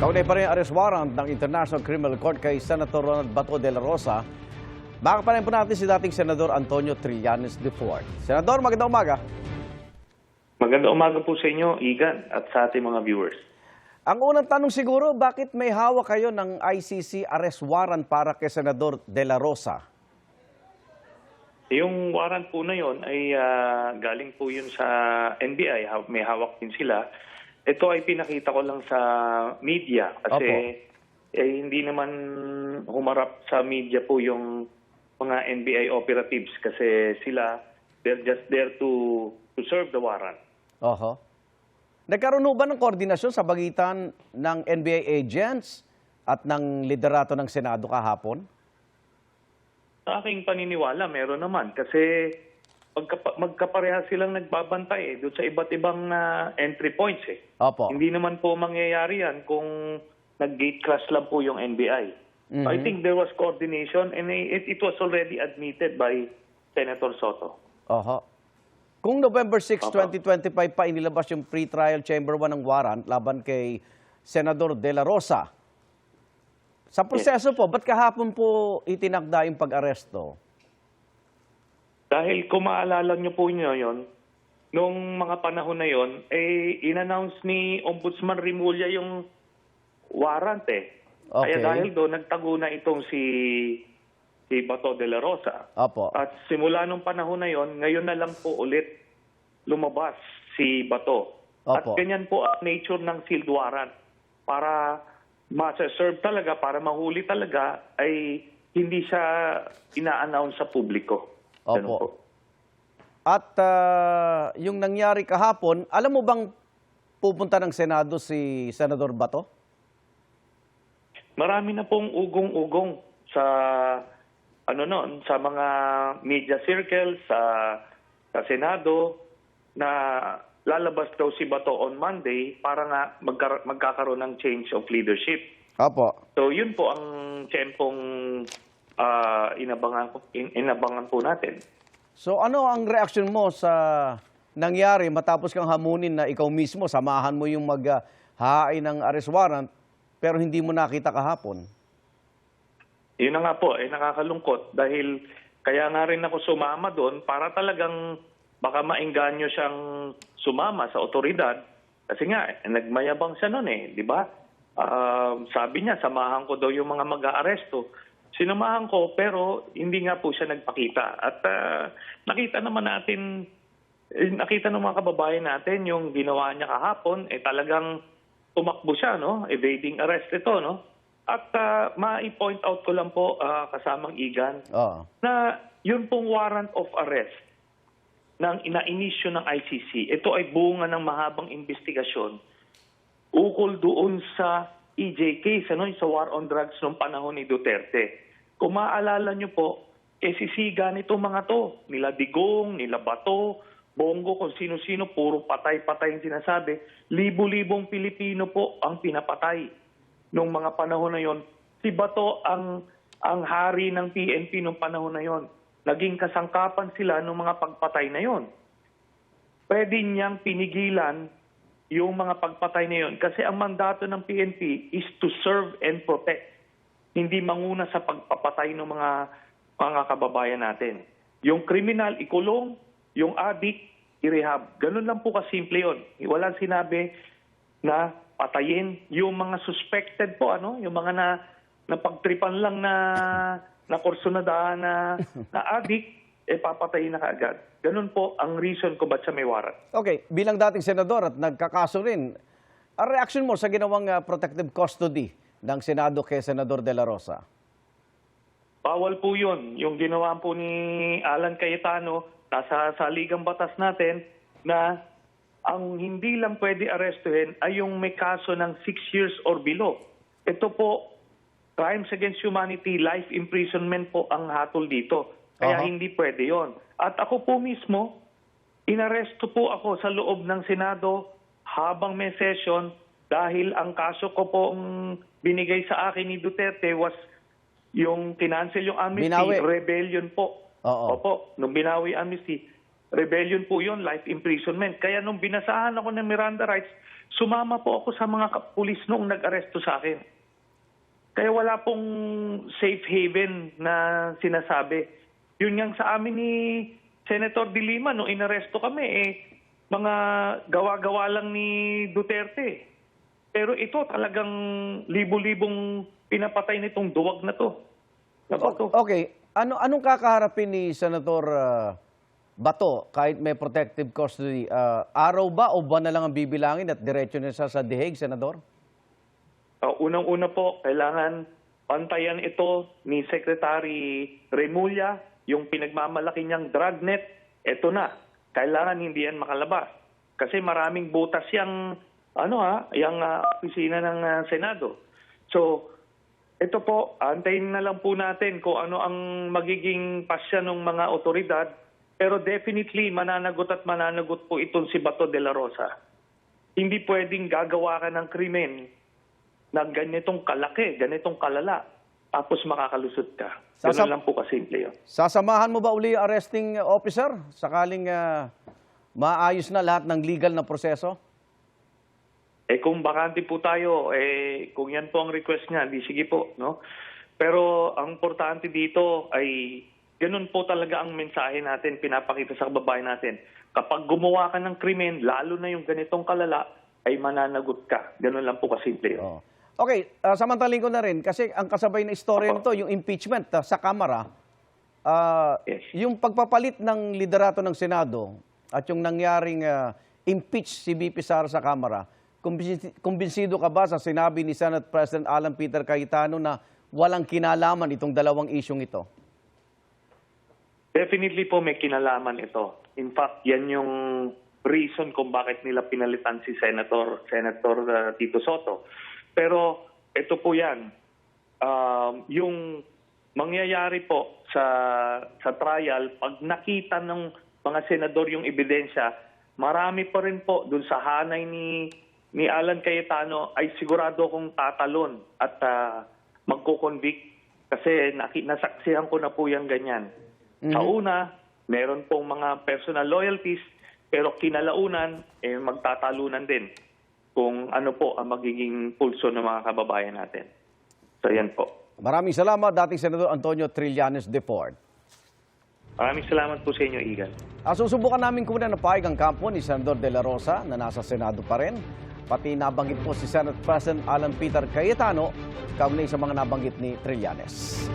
Kaunay pa rin ang arrest warrant ng International Criminal Court kay Senator Ronald Bato de la Rosa. Makakapanin po natin si dating Senador Antonio Trillanes IV. Senador, magandang umaga. Magandang umaga po sa inyo, Igan, at sa ating mga viewers. Ang unang tanong siguro, bakit may hawak kayo ng ICC arrest warrant para kay Senador de la Rosa? Yung warrant po na yon ay galing po yun sa NBI, may hawak din sila. Ito ay pinakita ko lang sa media kasi hindi naman humarap sa media po yung mga NBI operatives kasi sila, they're just there to serve the warrant. Oho. Nagkaroon ba ng koordinasyon sa pagitan ng NBI agents at ng liderato ng Senado kahapon? Sa aking paniniwala, meron naman kasi magkapareha silang nagbabantay doon sa iba't ibang entry points eh. Opo. Hindi naman po mangyayari yan kung nag-gate crash lang po yung NBI. So I think there was coordination and it was already admitted by Senator Soto. Oho. Kung November 6, 2025 pa inilabas yung pre-trial chamber 1 ng warrant laban kay Senador de la Rosa, sa proseso po, ba't kahapon po itinakda yung pag-aresto? Dahil kung maalala nyo po nyo yun, nung mga panahon na yon, in-announce ni Ombudsman Rimulya yung warrant eh. Okay. Kaya dahil doon, nagtago na itong si Bato de la Rosa. Opo. At simula nung panahon na yon, ngayon na lang po ulit lumabas si Bato. At Opo. ganyan po ang nature ng sealed warrant. Para ma-serve talaga, para mahuli talaga, ay hindi siya ina-announce sa publiko. Ganun po. Opo. At yung nangyari kahapon, alam mo bang pupunta ng Senado si Senador Bato? Marami na pong ugong-ugong sa sa mga media circles sa Senado na lalabas daw si Bato on Monday para nga magkakaroon ng change of leadership. Opo. So yun po ang tiyempong inabangan po natin. So ano ang reaksyon mo sa nangyari matapos kang hamunin na ikaw mismo samahan mo yung maghahain ng arrest warrant pero hindi mo nakita kahapon? Yun na nga po, nakakalungkot dahil kaya nga rin ako sumama doon para talagang baka maengganyo siyang sumama sa otoridad. Kasi nga, nagmayabang siya noon eh, di ba? Sabi niya, samahan ko daw yung mga mag-aaresto. Sinamahan ko pero hindi nga po siya nagpakita. At nakita ng mga kababayan natin yung ginawa niya kahapon, talagang tumakbo siya, no? Evading arrest ito, no? At ma-point out ko lang po, kasamang Igan, na yun pong warrant of arrest ng ina-inisyo ng ICC, ito ay bunga ng mahabang investigasyon ukol doon sa EJ case, sa war on drugs noong panahon ni Duterte. Kung maaalala nyo po, sisiga nito mga to, nila Digong, nila Bato, Bongo, kung sino-sino, puro patay-patay yung sinasabi. Libo-libong Pilipino po ang pinapatay. Noong mga panahon na yon, si Bato ang hari ng PNP noong panahon na yon. Naging kasangkapan sila ng mga pagpatay na yon. Pwede niyang pinigilan yung mga pagpatay na yon kasi ang mandato ng PNP is to serve and protect. Hindi manguna sa pagpapatay ng mga kababayan natin. Yung kriminal, ikulong. Yung addict, i-rehab. Ganun lang po kasimple yun. Walang sinabi na patayin yung mga suspected po, yung mga napagtripan lang na kursunadahan na addict, papatayin na kaagad. Ganun po ang reason ko ba't siya may warrant. Okay, bilang dating senador at nagkakaso rin, ang reaction mo sa ginawang protective custody ng Senado kay Senador de la Rosa? Bawal po yun. Yung ginawa po ni Alan Cayetano, nasa saligang batas natin, na ang hindi lang pwede arestuhin ay yung may kaso ng 6 years or below. Ito po, crimes against humanity, life imprisonment po ang hatol dito. Kaya hindi pwede yon. At ako po mismo, inaresto po ako sa loob ng Senado habang may session dahil ang kaso ko po binigay sa akin ni Duterte was yung kinancel yung amnesty, rebellion po. Opo, nung binawi amnesty, rebellion po yun, life imprisonment. Kaya nung binasahan ako ng Miranda rights, sumama po ako sa mga pulis noong nag-aresto sa akin. Kaya wala pong safe haven na sinasabi. Yun yang sa amin ni Senator De Lima, nung inaresto kami, mga gawa-gawa lang ni Duterte. Pero ito talagang libo-libong pinapatay nitong duwag na to. Okay. Anong kakaharapin ni Senator Bato kahit may protective custody? Araw ba o buwan na lang ang bibilangin at diretso na sa The Hague, Senador? Unang-una po, kailangan pantayan ito ni Secretary Remulla, yung pinagmamalaki niyang dragnet. Ito na, kailangan hindi yan makalabas. Kasi maraming butas yung opisina ng Senado. So, ito po, antayin na lang po natin kung ano ang magiging pasya ng mga otoridad. Pero definitely, mananagot po itong si Bato de la Rosa. Hindi pwedeng gagawa ka ng krimen na ganitong kalaki, ganitong kalala, tapos makakalusot ka. Ganun lang po kasimple yun. Sasamahan mo ba uli yung arresting officer sakaling maayos na lahat ng legal na proseso? Kung bakante po tayo, kung yan po ang request niya, di sige po, no? Pero ang importante dito ay ganun po talaga ang mensahe natin, pinapakita sa kababayan natin. Kapag gumawa ka ng krimen, lalo na yung ganitong kalala, ay mananagot ka. Ganun lang po kasimple yun. Oh. Okay, samantaling ko na rin, kasi ang kasabay na istorya nito, yung impeachment sa Kamara, Yes. yung pagpapalit ng liderato ng Senado at yung nangyaring impeach si VP Sara sa Kamara, kumbinsido ka ba sa sinabi ni Senate President Alan Peter Cayetano na walang kinalaman itong dalawang isyong ito? Definitely po may kinalaman ito. In fact, yan yung reason kung bakit nila pinalitan si Senator Tito Soto. Pero ito po yan, yung mangyayari po sa trial, pag nakita ng mga senador yung ebidensya, marami pa rin po dun sa hanay ni Alan Cayetano ay sigurado kong tatalon at magko-convict kasi nasaksihan ko na po yung ganyan. Sa una, meron pong mga personal loyalties, pero kinalaunan, magtatalunan din kung ano po ang magiging pulso ng mga kababayan natin. So yan po. Maraming salamat, dating Senador Antonio Trillanes de Fort. Maraming salamat po sa inyo, Igan. Susubukan namin kunin na pahig ang kampo ni Senador De La Rosa na nasa Senado pa rin. Pati nabanggit po si Senate President Alan Peter Cayetano kaugnay sa mga nabanggit ni Trillanes.